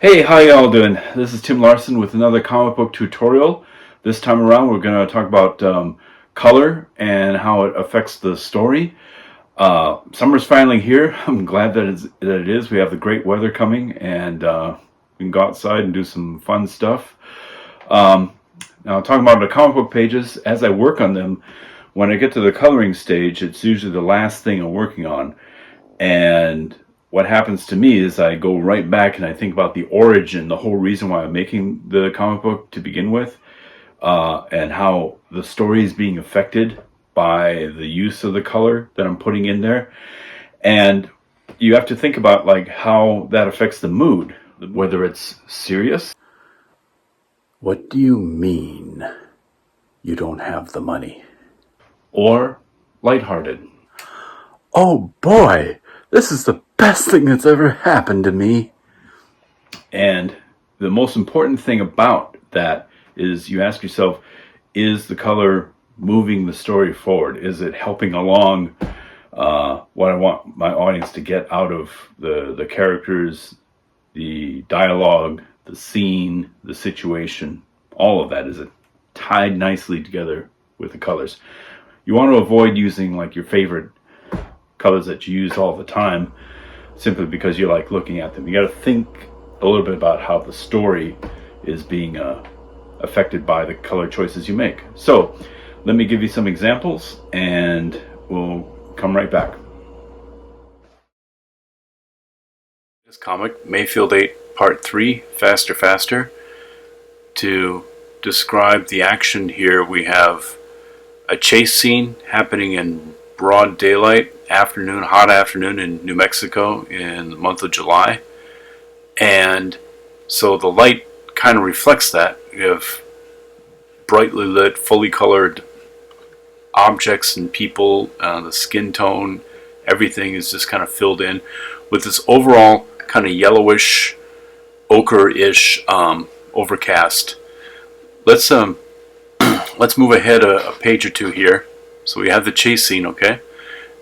Hey, how y'all doing? This is Tim Larsen with another comic book tutorial. This time around we're going to talk about color and how it affects the story. Summer's finally here. I'm glad that it is. We have the great weather coming and we can go outside and do some fun stuff. Now talking about the comic book pages, as I work on them, when I get to the coloring stage, it's usually the last thing I'm working on. And what happens to me is I go right back and I think about the origin, the whole reason why I'm making the comic book to begin with, and how the story is being affected by the use of the color that I'm putting in there. And you have to think about like how that affects the mood, whether it's serious. What do you mean you don't have the money? Or lighthearted. Oh boy, this is the best thing that's ever happened to me. And the most important thing about that is you ask yourself, is the color moving the story forward? Is it helping along what I want my audience to get out of the characters, the dialogue, the scene, the situation? All of that, is it tied nicely together with the colors? You want to avoid using like your favorite colors that you use all the time simply because you like looking at them. You got to think a little bit about how the story is being affected by the color choices you make. So let me give you some examples and we'll come right back. This comic, Mayfield 8 Part 3, Faster Faster. To describe the action here, we have a chase scene happening in broad daylight, hot afternoon in New Mexico in the month of July. And so the light kind of reflects that. You have brightly lit, fully colored objects and people, the skin tone, everything is just kind of filled in with this overall kind of yellowish, ochre-ish overcast. Let's move ahead a page or two here. So we have the chase scene, okay?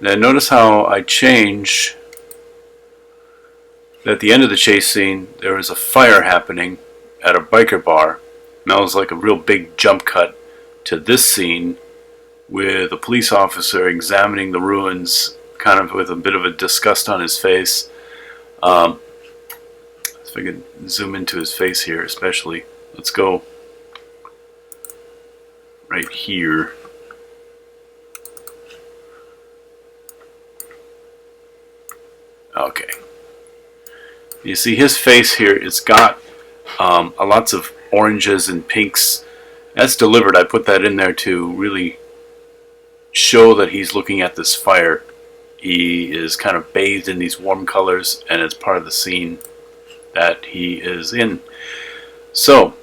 Now notice how I change. At the end of the chase scene, there is a fire happening at a biker bar. Now it's like a real big jump cut to this scene with a police officer examining the ruins, kind of with a bit of a disgust on his face. If I could zoom into his face here especially. Let's go right here. Okay. You see his face here, it's got lots of oranges and pinks. That's deliberate. I put that in there to really show that he's looking at this fire. He is kind of bathed in these warm colors and it's part of the scene that he is in. So,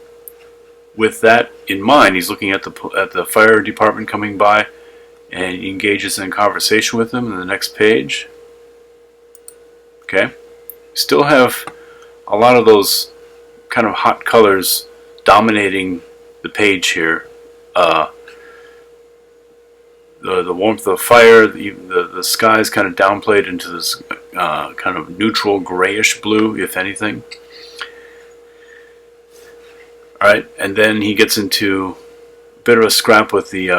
with that in mind, he's looking at the fire department coming by and he engages in conversation with them in the next page. Okay. Still have a lot of those kind of hot colors dominating the page here. The warmth of the fire, the sky is kind of downplayed into this kind of neutral grayish blue, if anything. Alright, and then he gets into a bit of a scrap with the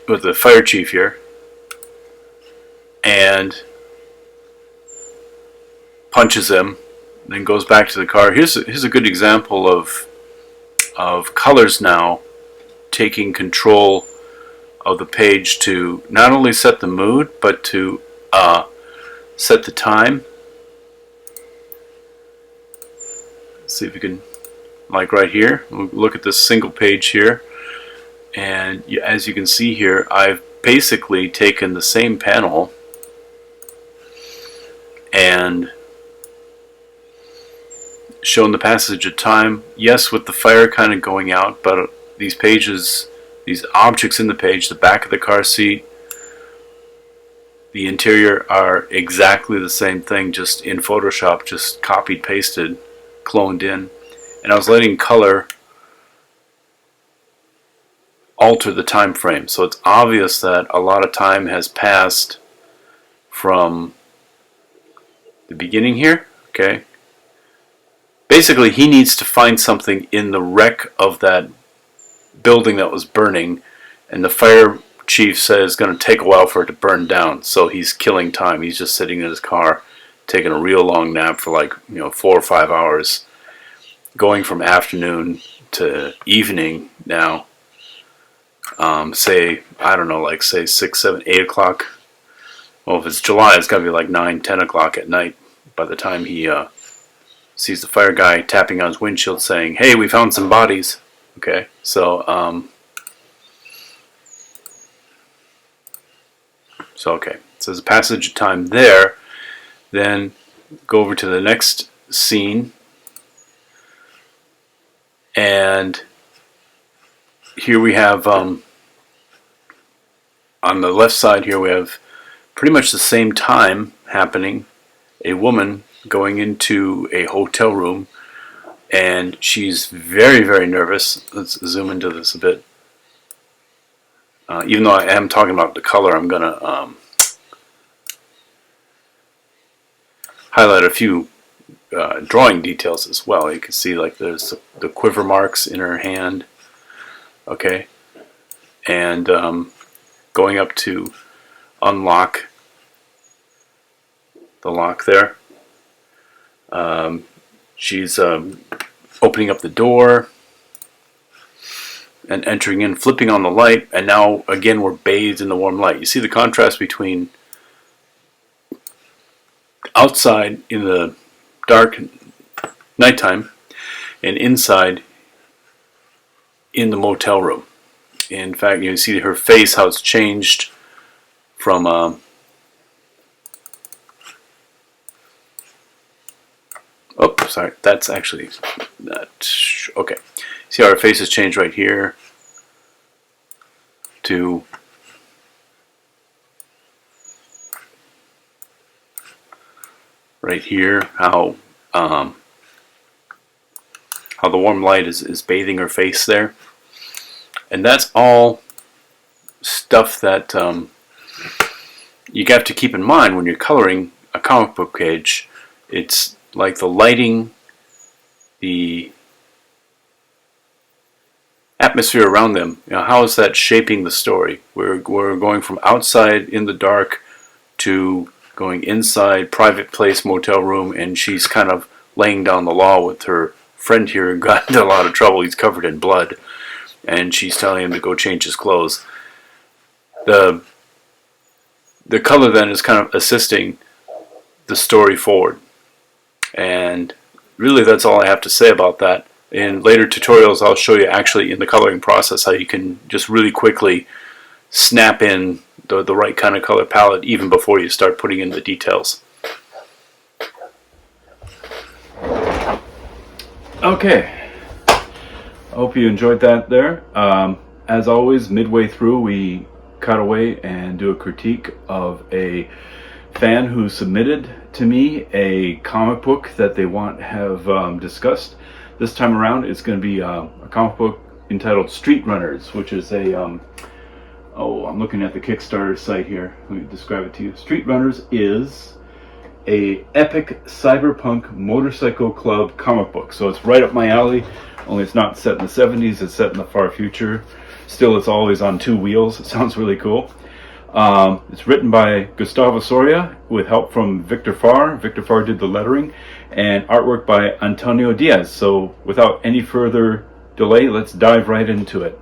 with the fire chief here. And punches him, then goes back to the car. Here's a good example of colors now taking control of the page to not only set the mood but to set the time. Let's see if we can, like right here, we'll look at this single page here, and as you can see here, I've basically taken the same panel and shown the passage of time, yes, with the fire kind of going out, but these pages, these objects in the page, the back of the car seat, the interior are exactly the same thing, just in Photoshop, just copied, pasted, cloned in. And I was letting color alter the time frame. So it's obvious that a lot of time has passed from the beginning here, okay, basically he needs to find something in the wreck of that building that was burning, and the fire chief says it's going to take a while for it to burn down, so he's killing time. He's just sitting in his car taking a real long nap for like 4 or 5 hours, going from afternoon to evening now. Say, I don't know, like say 6, 7, 8 o'clock. Well, if it's July, it's got to be like 9, 10 o'clock at night by the time he sees the fire guy tapping on his windshield saying, "Hey, we found some bodies." Okay, so okay, so there's a passage of time there. Then go over to the next scene, and here we have on the left side here we have pretty much the same time happening. A woman going into a hotel room, and she's very, very nervous. Let's zoom into this a bit. Even though I am talking about the color, I'm going to highlight a few drawing details as well. You can see like there's the quiver marks in her hand. Okay. And going up to unlock the lock there. She's opening up the door and entering in, flipping on the light, and now again we're bathed in the warm light. You see the contrast between outside in the dark nighttime and inside in the motel room. In fact, you can see her face, how it's changed from oh, sorry, that's actually that. Okay, see how her face has changed right here to right here. How the warm light is bathing her face there, and that's all stuff that you have to keep in mind when you're coloring a comic book page. It's like the lighting, the atmosphere around them. How is that shaping the story? We're going from outside in the dark to going inside, private place, motel room, and she's kind of laying down the law with her friend here who got into a lot of trouble. He's covered in blood, and she's telling him to go change his clothes. The color then is kind of assisting the story forward. And really that's all I have to say about that. In later tutorials I'll show you actually in the coloring process how you can just really quickly snap in the right kind of color palette even before you start putting in the details. Okay, I hope you enjoyed that there. As always, midway through we cut away and do a critique of a fan who submitted to me a comic book that they want to have discussed. This time around it's going to be a comic book entitled Street Runners, which is a I'm looking at the Kickstarter site here. Let me describe it to you. Street Runners is a epic cyberpunk motorcycle club comic book, so it's right up my alley, only it's not set in the 70s, it's set in the far future. Still, it's always on 2 wheels. It sounds really cool. It's written by Gustavo Soria with help from Victor Farr. Victor Farr did the lettering, and artwork by Antonio Diaz. So without any further delay, let's dive right into it.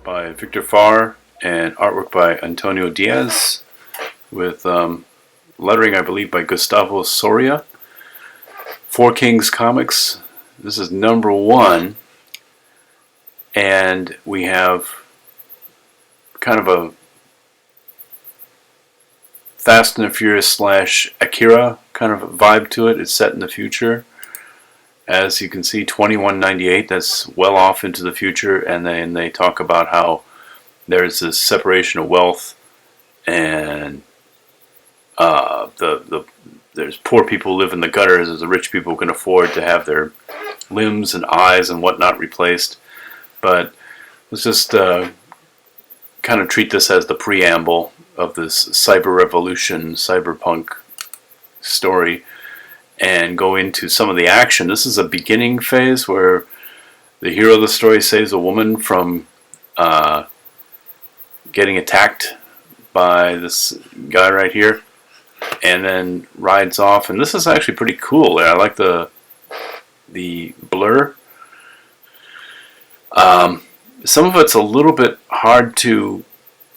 By Victor Farr and artwork by Antonio Diaz with lettering, I believe, by Gustavo Soria. Four Kings Comics. This is number 1, and we have kind of a Fast and the Furious / Akira kind of vibe to it. It's set in the future. As you can see, 2198, that's well off into the future, and then they talk about how there's this separation of wealth, and there's poor people who live in the gutters, as the rich people can afford to have their limbs and eyes and whatnot replaced. But let's just kind of treat this as the preamble of this cyber revolution, cyberpunk story. and go into some of the action. This is a beginning phase where the hero of the story saves a woman from getting attacked by this guy right here, and then rides off. And this is actually pretty cool. I like the blur. Some of it's a little bit hard to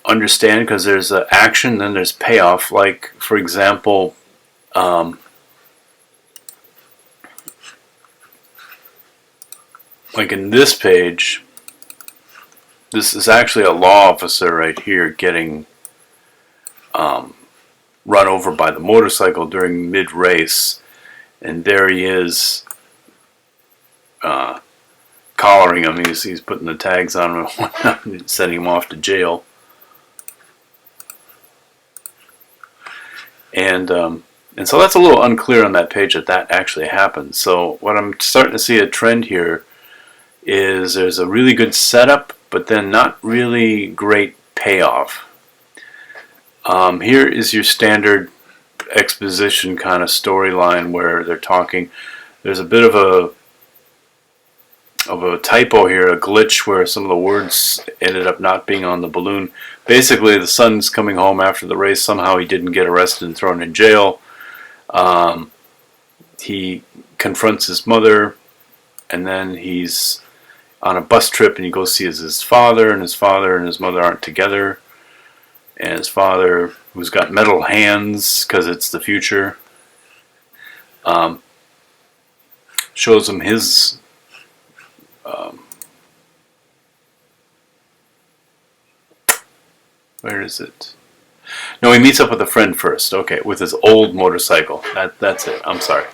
understand because there's action, then there's payoff. Like, for example, like in this page, this is actually a law officer right here getting run over by the motorcycle during mid-race, and there he is collaring him. He's putting the tags on him and whatnot, sending him off to jail. And so that's a little unclear on that page that actually happened. So what I'm starting to see a trend here is there's a really good setup, but then not really great payoff. Here is your standard exposition kind of storyline where they're talking. There's a bit of a typo here, a glitch where some of the words ended up not being on the balloon. Basically, the son's coming home after the race. Somehow he didn't get arrested and thrown in jail. He confronts his mother, and then he's on a bus trip, and he goes see his father, and his mother aren't together. And his father, who's got metal hands because it's the future, shows him his where is it? No, he meets up with a friend first. Okay, with his old motorcycle. That's it. I'm sorry.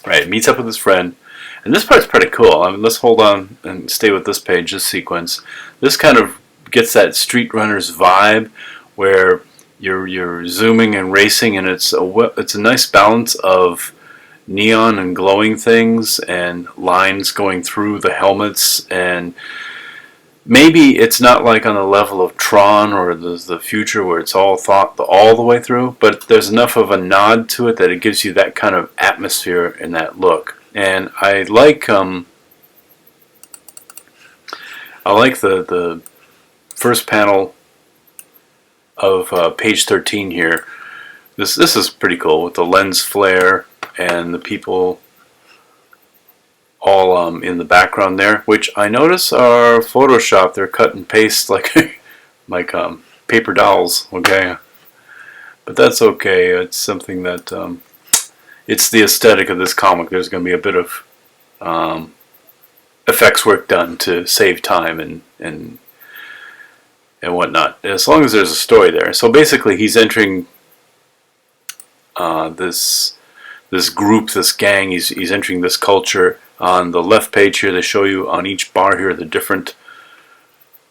Right, meets up with his friend. And this part's pretty cool. I mean, let's hold on and stay with this page, this sequence. This kind of gets that Street Runners vibe where you're zooming and racing, and it's a nice balance of neon and glowing things and lines going through the helmets. And maybe it's not like on the level of Tron or the future where it's all thought all the way through, but there's enough of a nod to it that it gives you that kind of atmosphere and that look. And I like the first panel of page 13 here. This is pretty cool with the lens flare and the people all in the background there, which I notice are Photoshop. They're cut and paste like paper dolls. Okay, but that's okay. It's something that it's the aesthetic of this comic. There's going to be a bit of effects work done to save time and whatnot, as long as there's a story there. So basically, he's entering this group, this gang. He's entering this culture. On the left page here, they show you on each bar here the different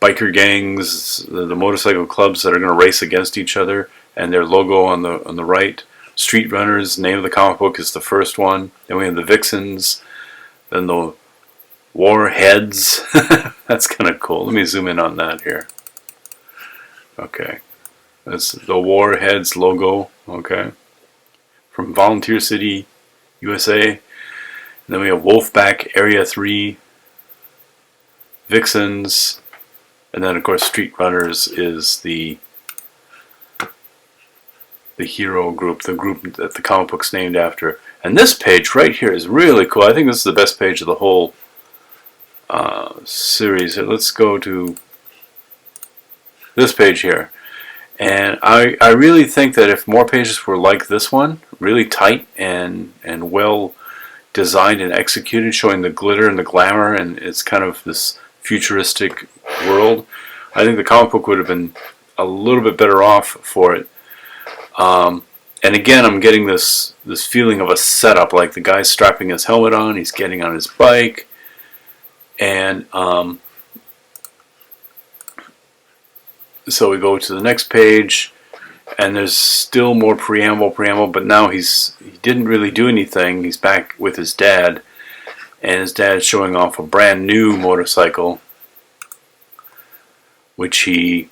biker gangs, the motorcycle clubs that are going to race against each other, and their logo on the right. Street Runners, name of the comic book, is the first one. Then we have the Vixens, then the Warheads. That's kind of cool. Let me zoom in on that here. Okay, that's the Warheads logo. Okay, from Volunteer City, USA. And then we have Wolfpack, Area 3, Vixens, and then of course Street Runners is the hero group, the group that the comic book's named after. And this page right here is really cool. I think this is the best page of the whole series. Let's go to this page here. And I really think that if more pages were like this one, really tight and well designed and executed, showing the glitter and the glamour, and it's kind of this futuristic world, I think the comic book would have been a little bit better off for it. And again, I'm getting this feeling of a setup, like the guy's strapping his helmet on, he's getting on his bike, and so we go to the next page, and there's still more preamble, but now he didn't really do anything. He's back with his dad, and his dad's showing off a brand new motorcycle, which he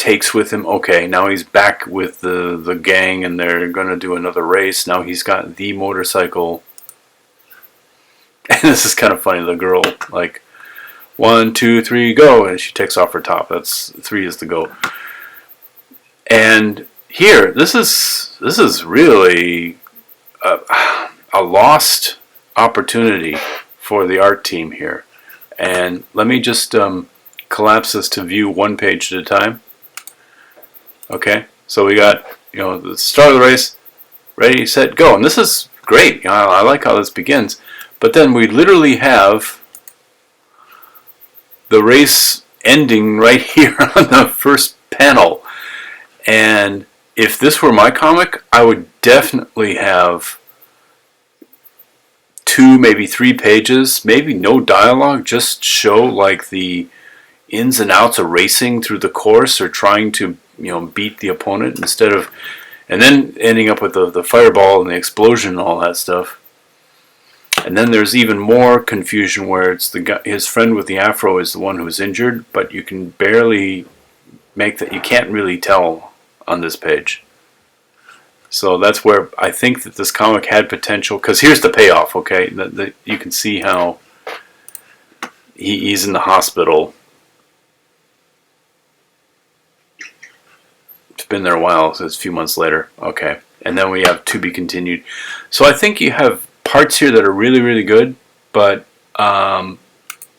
takes with him, okay, now he's back with the gang and they're going to do another race. Now he's got the motorcycle. And this is kind of funny. The girl, like, 1, 2, 3, go. And she takes off her top. That's 3 is the go. And here, this is really a lost opportunity for the art team here. And let me just collapse this to view one page at a time. Okay, so we got, the start of the race, ready, set, go. And this is great. I like how this begins. But then we literally have the race ending right here on the first panel. And if this were my comic, I would definitely have 2, maybe 3 pages, maybe no dialogue, just show like the ins and outs of racing through the course or trying to beat the opponent instead of, and then ending up with the fireball and the explosion and all that stuff. And then there's even more confusion where it's the guy, his friend with the afro is the one who's injured, but you can barely make that, you can't really tell on this page. So that's where I think that this comic had potential, because here's the payoff, okay? You can see how he's in the hospital. It's been there a while, so it's a few months later. Okay. And then we have to be continued. So I think you have parts here that are really, really good, but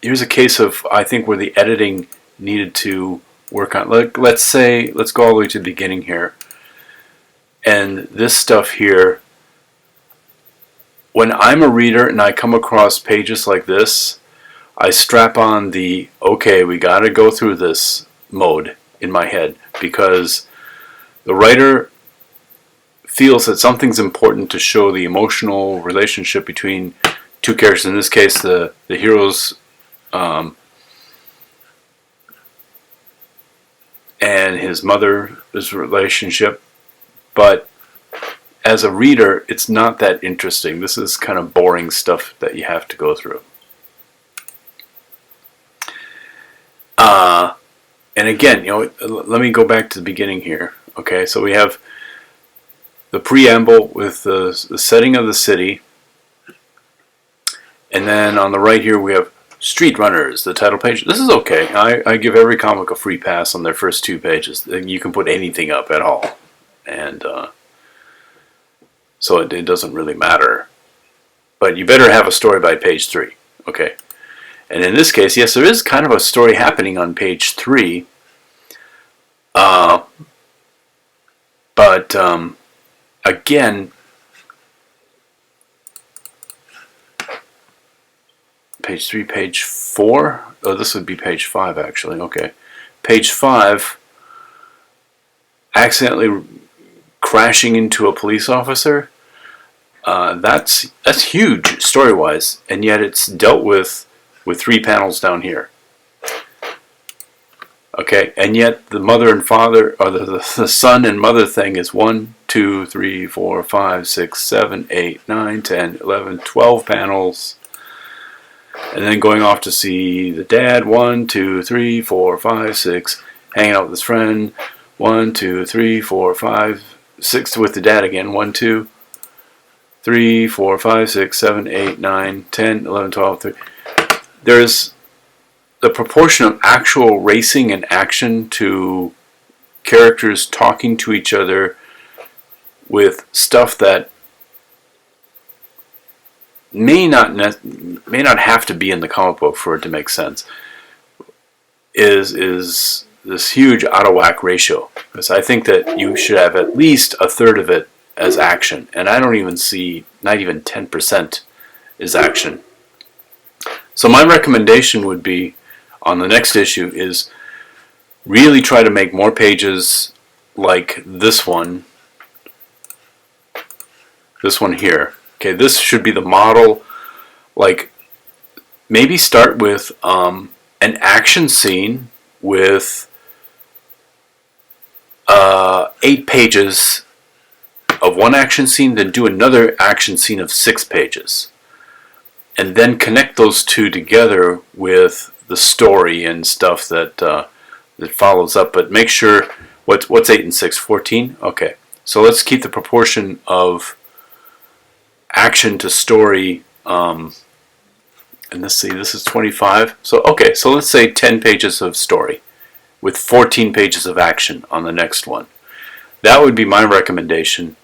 here's a case of, I think, where the editing needed to work on. Let's go all the way to the beginning here. And this stuff here, when I'm a reader and I come across pages like this, I strap on the, okay, we got to go through this mode in my head, because the writer feels that something's important to show the emotional relationship between two characters. In this case, the hero's and his mother's relationship. But as a reader, it's not that interesting. This is kind of boring stuff that you have to go through. And again, let me go back to the beginning here. Okay, so we have the preamble with the setting of the city. And then on the right here we have Street Runners, the title page. This is okay. I give every comic a free pass on their first 2 pages. You can put anything up at all. And so it doesn't really matter. But you better have a story by page 3. Okay. And in this case, yes, there is kind of a story happening on page 3. But again, page 3, page 4. Oh, this would be page 5 actually. Okay, page 5. Accidentally crashing into a police officer. That's huge story-wise, and yet it's dealt with 3 panels down here. Okay, and yet the mother and father, or the son and mother thing is 1, 2, 3, 4, 5, 6, 7, 8, 9, 10, 11, 12 panels. And then going off to see the dad, 1, 2, 3, 4, 5, 6, hanging out with his friend, 1, 2, 3, 4, 5, 6 with the dad again, 1, 2, 3, 4, 5, 6, 7, 8, 9, 10, 11, 12, 13. There's the proportion of actual racing and action to characters talking to each other with stuff that may not have to be in the comic book for it to make sense, is this huge out of whack ratio. Because I think that you should have at least a third of it as action, and I don't even see, not even 10% is action. So my recommendation would be, on the next issue, is really try to make more pages like this one here. Okay, this should be the model. Like, maybe start with an action scene with 8 pages of one action scene, then do another action scene of 6 pages. And then connect those two together with the story and stuff that that follows up. But make sure, what's 8 and 6? 14? Okay. So let's keep the proportion of action to story. And let's see, this is 25. So, okay, so let's say 10 pages of story with 14 pages of action on the next one. That would be my recommendation,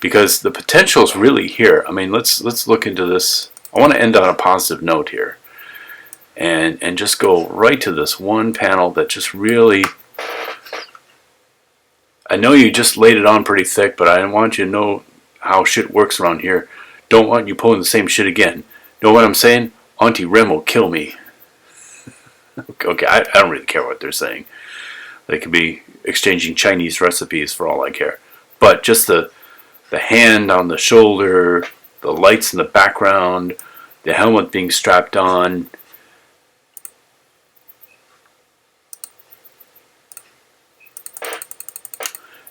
because the potential is really here. I mean, let's look into this. I want to end on a positive note here, and just go right to this one panel that just really, I know you just laid it on pretty thick, but I want you to know how shit works around here. Don't want you pulling the same shit again. Know what I'm saying? Auntie Rem will kill me. Okay, I don't really care what they're saying. They could be exchanging Chinese recipes for all I care. But just the hand on the shoulder, the lights in the background, the helmet being strapped on.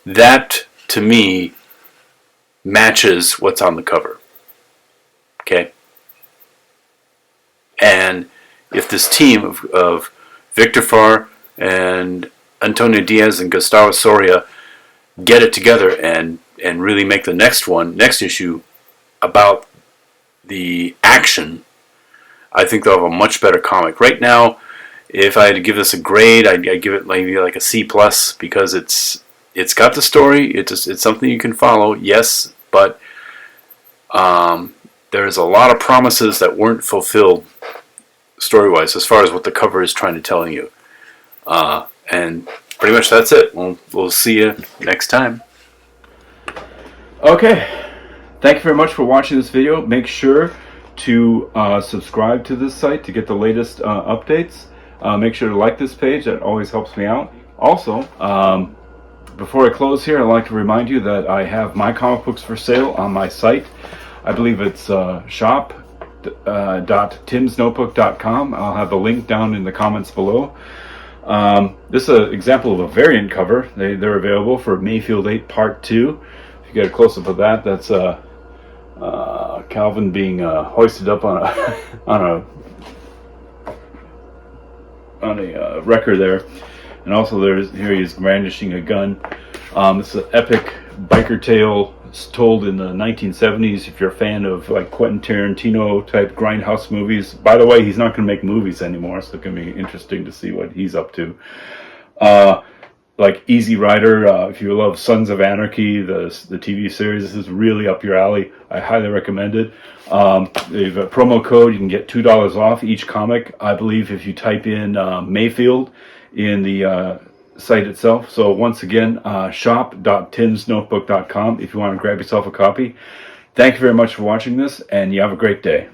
That, to me, matches what's on the cover. Okay? And if this team of Victor Farr and Antonio Diaz and Gustavo Soria get it together and really make the next issue about the action, I think they'll have a much better comic. Right now, if I had to give this a grade, I'd give it maybe like a C+, because it's got the story, it's something you can follow, yes, but there's a lot of promises that weren't fulfilled story-wise as far as what the cover is trying to tell you. And pretty much that's it. We'll see you next time. Okay, thank you very much for watching this video. Make sure to subscribe to this site to get the latest updates. Make sure to like this page, that always helps me out. Also, before I close here, I'd like to remind you that I have my comic books for sale on my site. I believe it's shop.timsnotebook.com. I'll have the link down in the comments below. This is an example of a variant cover. They're available for Mayfield 8 Part 2. If you get a close-up of that, that's Calvin being hoisted up on a wrecker there. And also here he is brandishing a gun. This is an epic biker tale told in the 1970s. If you're a fan of like Quentin Tarantino type grindhouse movies. By the way, he's not going to make movies anymore, so it's going to be interesting to see what he's up to. Like Easy Rider, if you love Sons of Anarchy, the TV series, this is really up your alley. I highly recommend it. They have a promo code. You can get $2 off each comic, I believe, if you type in Mayfield in the site itself. So once again, shop.timsnotebook.com if you want to grab yourself a copy. Thank you very much for watching this, and you have a great day.